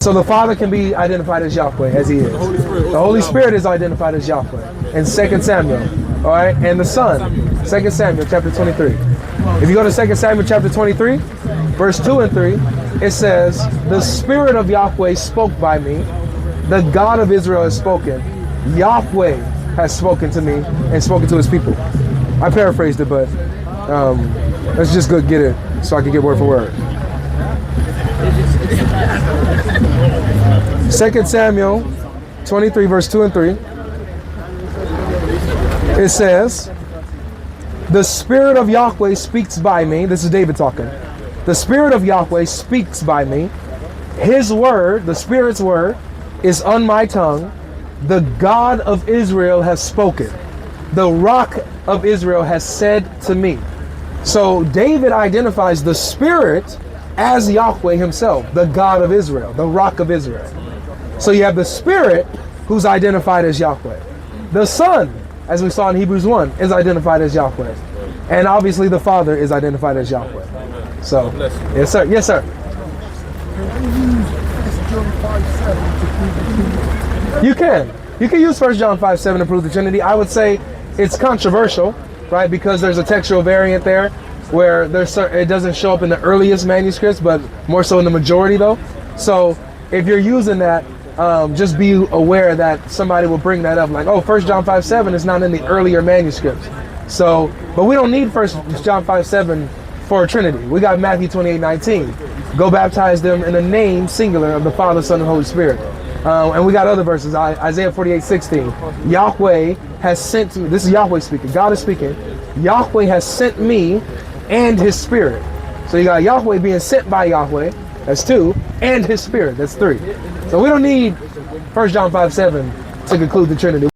So the Father can be identified as Yahweh, as he is. The Holy Spirit is identified as Yahweh in 2 Samuel. All right, and the Son, 2 Samuel chapter 23. If you go to 2 Samuel chapter 23, verse 2 and 3, it says, the Spirit of Yahweh spoke by me. The God of Israel has spoken. Yahweh has spoken to me and spoken to his people. I paraphrased it, but let's just go get it so I can get word for word. 2 Samuel 23, verse 2 and 3. It says, the Spirit of Yahweh speaks by me. This is David talking. The Spirit of Yahweh speaks by me. His word, the Spirit's word, is on my tongue. The God of Israel has spoken. The rock of Israel has said to me. So David identifies the Spirit as Yahweh himself, the God of Israel, the rock of Israel. So you have the Spirit who's identified as Yahweh. The Son, as we saw in Hebrews 1, is identified as Yahweh. And obviously the Father is identified as Yahweh. So, yes sir, yes sir. You can use 1 John 5:7 to prove the Trinity. I would say it's controversial, right? Because there's a textual variant there where it doesn't show up in the earliest manuscripts, but more so in the majority though. So if you're using that, just be aware that somebody will bring that up like, oh, 1 John 5:7 is not in the earlier manuscripts. So, but we don't need 1 John 5:7 for a Trinity. We got Matthew 28:19. Go baptize them in the name singular of the Father, Son, and Holy Spirit. And we got other verses. Isaiah 48:16. Yahweh has sent me. This is Yahweh speaking. God is speaking. Yahweh has sent me and his Spirit. So you got Yahweh being sent by Yahweh. That's 2. And his Spirit. That's 3. So we don't need 1 John 5:7 to conclude the Trinity.